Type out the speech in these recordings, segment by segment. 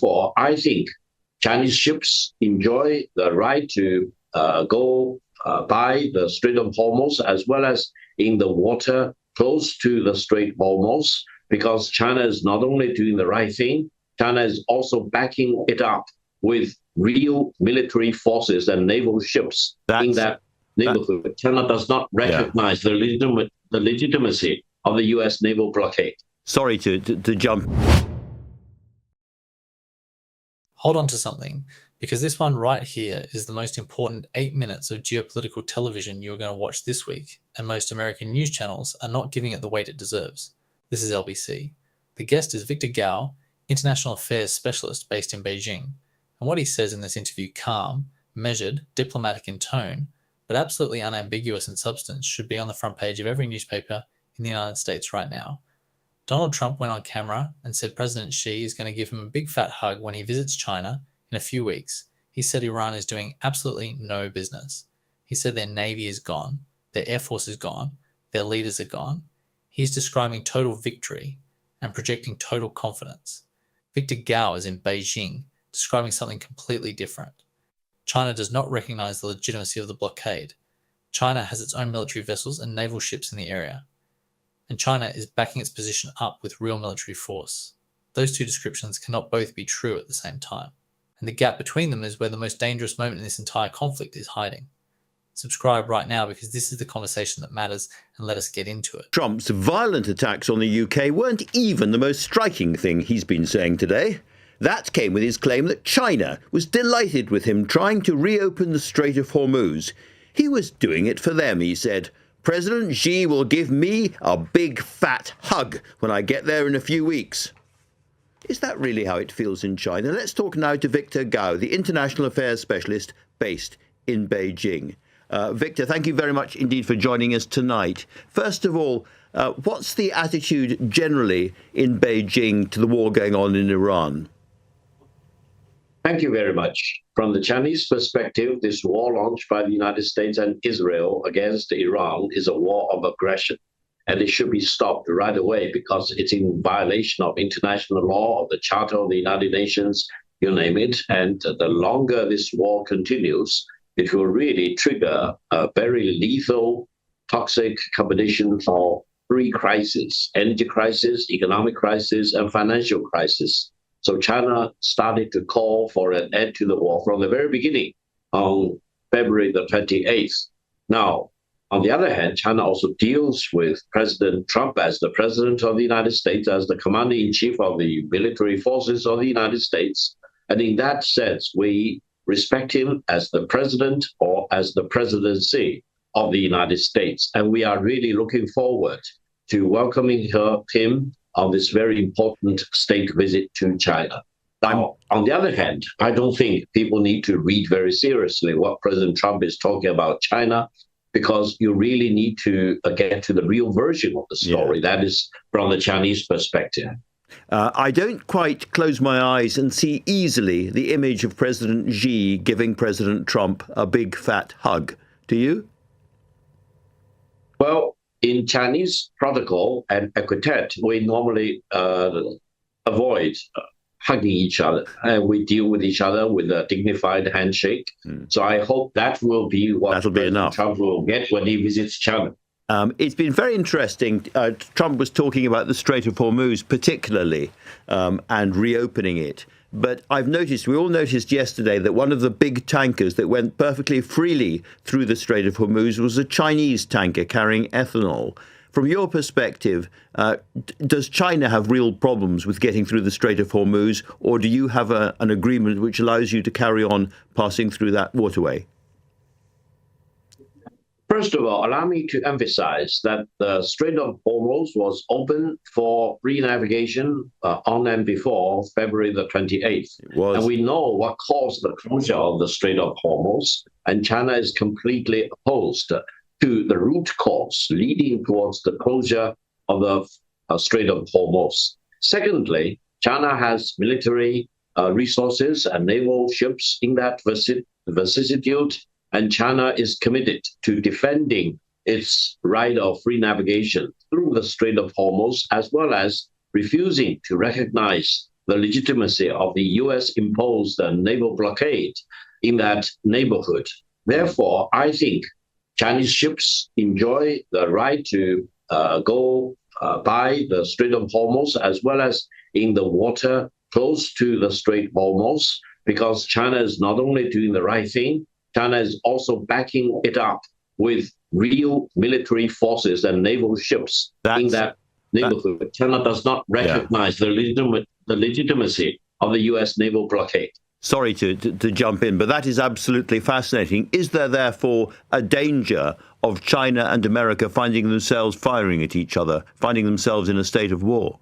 therefore, I think Chinese ships enjoy the right to go by the Strait of Hormuz as well as in the water close to the Strait of Hormuz, because China is not only doing the right thing, China is also backing it up with real military forces and naval ships in that neighborhood. China does not recognize the legitimacy of the U.S. naval blockade. Sorry to jump. Hold on to something, because this one right here is the most important 8 minutes of geopolitical television you're going to watch this week, and most American news channels are not giving it the weight it deserves. This is LBC. The guest is Victor Gao, international affairs specialist based in Beijing, and what he says in this interview, calm, measured, diplomatic in tone, but absolutely unambiguous in substance, should be on the front page of every newspaper in the United States right now. Donald Trump went on camera and said President Xi is going to give him a big fat hug when he visits China in a few weeks. He said Iran is doing absolutely no business. He said their navy is gone, their air force is gone, their leaders are gone. He's describing total victory and projecting total confidence. Victor Gao is in Beijing, describing something completely different. China does not recognize the legitimacy of the blockade. China has its own military vessels and naval ships in the area. And China is backing its position up with real military force. Those two descriptions cannot both be true at the same time. And the gap between them is where the most dangerous moment in this entire conflict is hiding. Subscribe right now, because this is the conversation that matters, and let us get into it. Trump's violent attacks on the UK weren't even the most striking thing he's been saying today. That came with his claim that China was delighted with him trying to reopen the Strait of Hormuz. He was doing it for them, he said. President Xi will give me a big fat hug when I get there in a few weeks. Is that really how it feels in China? Let's talk now to Victor Gao, the international affairs specialist based in Beijing. Victor, thank you very much indeed for joining us tonight. First of all, what's the attitude generally in Beijing to the war going on in Iran? Thank you very much. From the Chinese perspective, this war launched by the United States and Israel against Iran is a war of aggression, and it should be stopped right away because it's in violation of international law, of the Charter of the United Nations, you name it. And the longer this war continues, it will really trigger a very lethal, toxic combination of three crises: energy crisis, economic crisis, and financial crisis. So China started to call for an end to the war from the very beginning on February the 28th. Now, on the other hand, China also deals with President Trump as the president of the United States, as the commander-in-chief of the military forces of the United States. And in that sense, we respect him as the president or as the presidency of the United States. And we are really looking forward to welcoming him on this very important state visit to China. Now, on the other hand, I don't think people need to read very seriously what President Trump is talking about China, because you really need to get to the real version of the story. That is from the Chinese perspective. I don't quite close my eyes and see easily the image of President Xi giving President Trump a big fat hug. Do you? Well, in Chinese protocol and etiquette, we normally avoid hugging each other, and we deal with each other with a dignified handshake. So I hope that will be what President Trump will get when he visits China. It's been very interesting. Trump was talking about the Strait of Hormuz particularly and reopening it. But I've noticed, we all noticed yesterday, that one of the big tankers that went perfectly freely through the Strait of Hormuz was a Chinese tanker carrying ethanol. From your perspective, does China have real problems with getting through the Strait of Hormuz, or do you have an agreement which allows you to carry on passing through that waterway? First of all, allow me to emphasize that the Strait of Hormuz was open for free navigation on and before February the 28th. And we know what caused the closure of the Strait of Hormuz, and China is completely opposed to the root cause leading towards the closure of the Strait of Hormuz. Secondly, China has military resources and naval ships in that vicissitude, and China is committed to defending its right of free navigation through the Strait of Hormuz, as well as refusing to recognize the legitimacy of the US imposed naval blockade in that neighborhood. Therefore, I think Chinese ships enjoy the right to go by the Strait of Hormuz as well as in the water close to the Strait of Hormuz, because China is not only doing the right thing, China is also backing it up with real military forces and naval ships in that neighborhood. China does not recognize the legitimacy of the US naval blockade. Sorry to jump in, but that is absolutely fascinating. Is there therefore a danger of China and America finding themselves firing at each other, finding themselves in a state of war?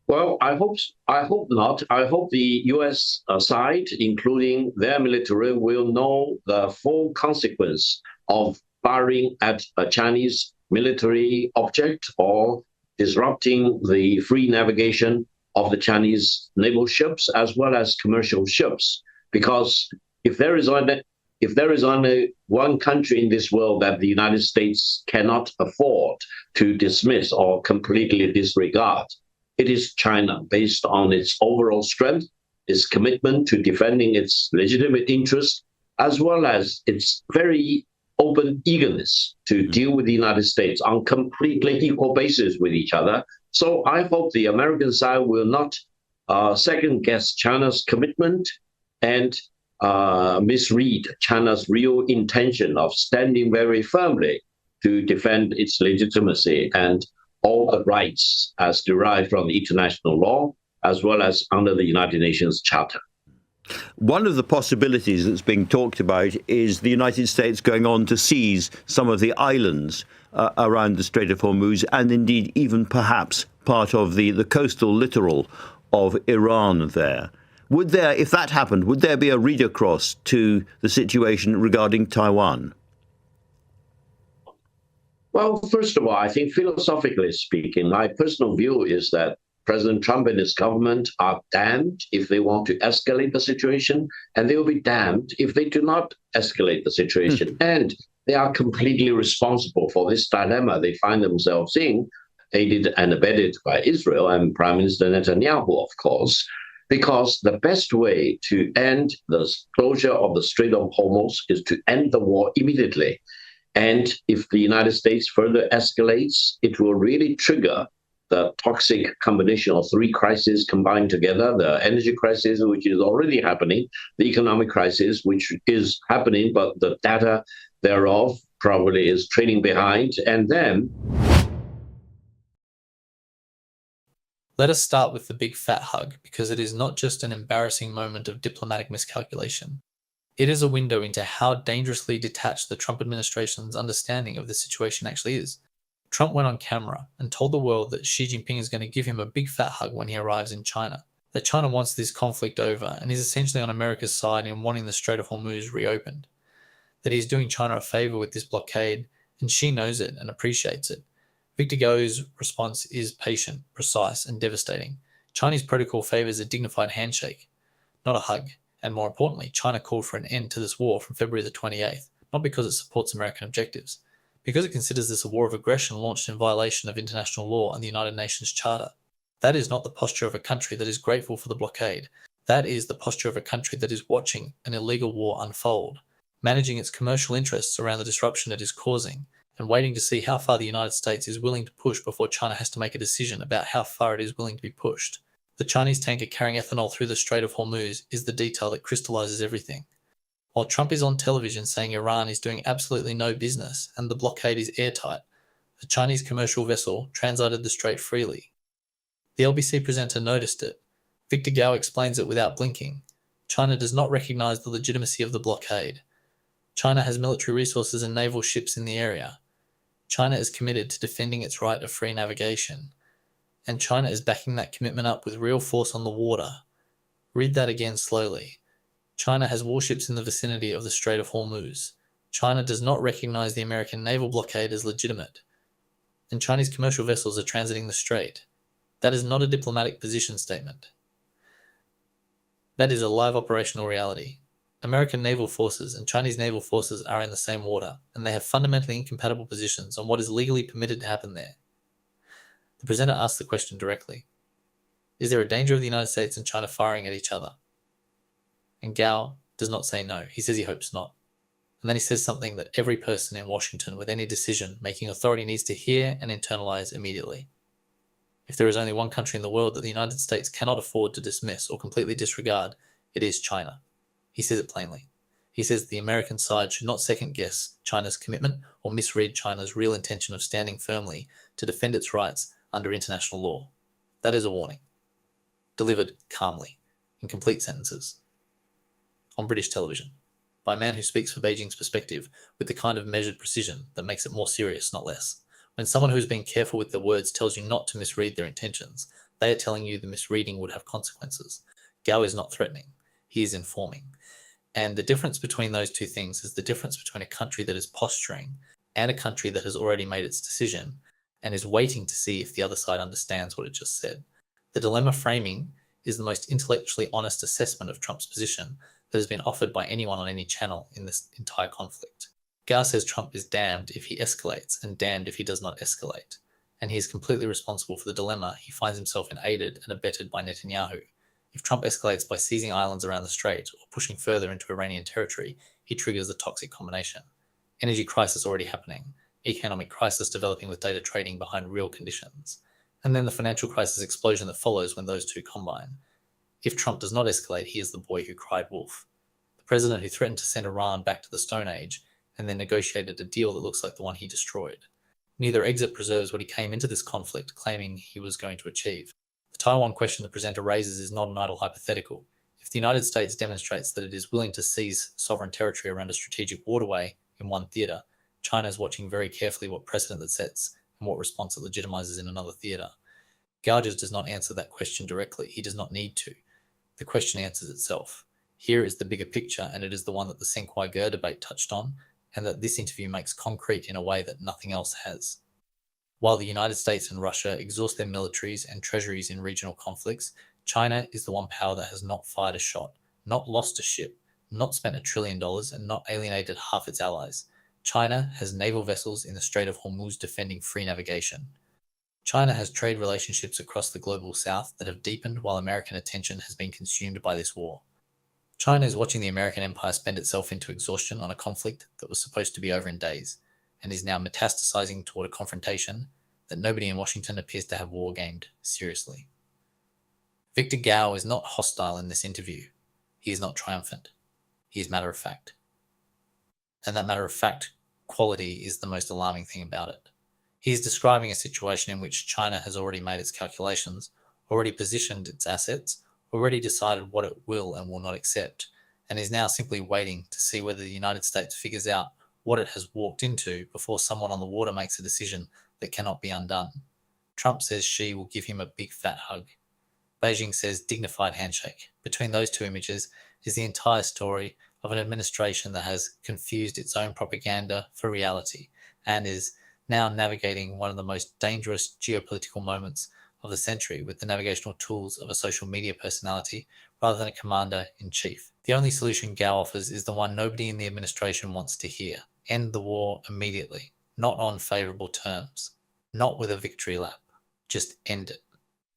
Well, I hope not. I hope the US side, including their military, will know the full consequence of firing at a Chinese military object or disrupting the free navigation of the Chinese naval ships as well as commercial ships. Because if there is only one country in this world that the United States cannot afford to dismiss or completely disregard, it is China, based on its overall strength, its commitment to defending its legitimate interests, as well as its very open eagerness to deal with the United States on completely equal basis with each other. So I hope the American side will not second-guess China's commitment and misread China's real intention of standing very firmly to defend its legitimacy and all the rights as derived from the international law, as well as under the United Nations Charter. One of the possibilities that's being talked about is the United States going on to seize some of the islands around the Strait of Hormuz, and indeed even perhaps part of the coastal littoral of Iran there. Would there, if that happened, would there be a read across to the situation regarding Taiwan? Well, first of all, I think philosophically speaking, my personal view is that President Trump and his government are damned if they want to escalate the situation, and they will be damned if they do not escalate the situation. And they are completely responsible for this dilemma they find themselves in, aided and abetted by Israel and Prime Minister Netanyahu, of course, because the best way to end the closure of the Strait of Hormuz is to end the war immediately. And if the United States further escalates, it will really trigger the toxic combination of three crises combined together: the energy crisis, which is already happening, the economic crisis, which is happening, but the data thereof probably is trailing behind, and then... Let us start with the big fat hug, because it is not just an embarrassing moment of diplomatic miscalculation. It is a window into how dangerously detached the Trump administration's understanding of the situation actually is. Trump went on camera and told the world that Xi Jinping is going to give him a big fat hug when he arrives in China, that China wants this conflict over and is essentially on America's side in wanting the Strait of Hormuz reopened, that he's doing China a favor with this blockade, and Xi knows it and appreciates it. Victor Gao's response is patient, precise, and devastating. Chinese protocol favors a dignified handshake, not a hug. And more importantly, China called for an end to this war from February the 28th, not because it supports American objectives, because it considers this a war of aggression launched in violation of international law and the United Nations Charter. That is not the posture of a country that is grateful for the blockade. That is the posture of a country that is watching an illegal war unfold, managing its commercial interests around the disruption it is causing, and waiting to see how far the United States is willing to push before China has to make a decision about how far it is willing to be pushed. The Chinese tanker carrying ethanol through the Strait of Hormuz is the detail that crystallizes everything. While Trump is on television saying Iran is doing absolutely no business and the blockade is airtight, a Chinese commercial vessel transited the strait freely. The LBC presenter noticed it. Victor Gao explains it without blinking. China does not recognize the legitimacy of the blockade. China has military resources and naval ships in the area. China is committed to defending its right of free navigation. And China is backing that commitment up with real force on the water. Read that again slowly. China has warships in the vicinity of the Strait of Hormuz. China does not recognize the American naval blockade as legitimate. And Chinese commercial vessels are transiting the strait. That is not a diplomatic position statement. That is a live operational reality. American naval forces and Chinese naval forces are in the same water, and they have fundamentally incompatible positions on what is legally permitted to happen there. The presenter asks the question directly. Is there a danger of the United States and China firing at each other? And Gao does not say no. He says he hopes not. And then he says something that every person in Washington with any decision-making authority needs to hear and internalize immediately. If there is only one country in the world that the United States cannot afford to dismiss or completely disregard, it is China. He says it plainly. He says the American side should not second-guess China's commitment or misread China's real intention of standing firmly to defend its rights under international law. That is a warning. Delivered calmly, in complete sentences. On British television, by a man who speaks for Beijing's perspective with the kind of measured precision that makes it more serious, not less. When someone who's been careful with their words tells you not to misread their intentions, they are telling you the misreading would have consequences. Gao is not threatening. He is informing. And the difference between those two things is the difference between a country that is posturing and a country that has already made its decision and is waiting to see if the other side understands what it just said. The dilemma framing is the most intellectually honest assessment of Trump's position that has been offered by anyone on any channel in this entire conflict. Gao says Trump is damned if he escalates and damned if he does not escalate, and he is completely responsible for the dilemma he finds himself in, aided and abetted by Netanyahu. If Trump escalates by seizing islands around the strait or pushing further into Iranian territory, he triggers the toxic combination. Energy crisis already happening, economic crisis developing with data trading behind real conditions, and then the financial crisis explosion that follows when those two combine. If Trump does not escalate, he is the boy who cried wolf. The president who threatened to send Iran back to the Stone Age and then negotiated a deal that looks like the one he destroyed. Neither exit preserves what he came into this conflict claiming he was going to achieve. The Taiwan question the presenter raises is not an idle hypothetical. If the United States demonstrates that it is willing to seize sovereign territory around a strategic waterway in one theatre, China is watching very carefully what precedent that sets and what response it legitimizes in another theatre. Gao just does not answer that question directly. He does not need to. The question answers itself. Here is the bigger picture, and it is the one that the Senkwai-Ger debate touched on, and that this interview makes concrete in a way that nothing else has. While the United States and Russia exhaust their militaries and treasuries in regional conflicts, China is the one power that has not fired a shot, not lost a ship, not spent $1 trillion, and not alienated half its allies. China has naval vessels in the Strait of Hormuz defending free navigation. China has trade relationships across the global south that have deepened while American attention has been consumed by this war. China is watching the American empire spend itself into exhaustion on a conflict that was supposed to be over in days, and is now metastasizing toward a confrontation that nobody in Washington appears to have war-gamed seriously. Victor Gao is not hostile in this interview. He is not triumphant. He is matter-of-fact. And that matter-of-fact quality is the most alarming thing about it. He is describing a situation in which China has already made its calculations, already positioned its assets, already decided what it will and will not accept, and is now simply waiting to see whether the United States figures out what it has walked into before someone on the water makes a decision that cannot be undone. Trump says Xi will give him a big fat hug. Beijing says dignified handshake. Between those two images is the entire story of an administration that has confused its own propaganda for reality and is now navigating one of the most dangerous geopolitical moments of the century with the navigational tools of a social media personality rather than a commander-in-chief. The only solution Gao offers is the one nobody in the administration wants to hear. End the war immediately, not on favourable terms, not with a victory lap. Just end it.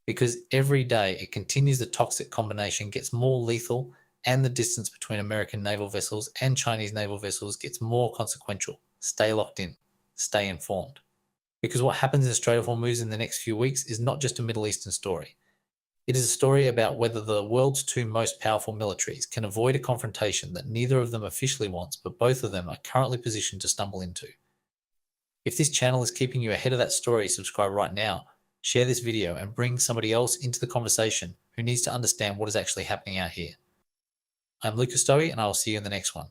Because every day it continues, the toxic combination gets more lethal and the distance between American naval vessels and Chinese naval vessels gets more consequential. Stay locked in. Stay informed. Because what happens in the Strait of Hormuz in the next few weeks is not just a Middle Eastern story. It is a story about whether the world's two most powerful militaries can avoid a confrontation that neither of them officially wants, but both of them are currently positioned to stumble into. If this channel is keeping you ahead of that story, subscribe right now, share this video, and bring somebody else into the conversation who needs to understand what is actually happening out here. I'm Lucas Stowe, and I will see you in the next one.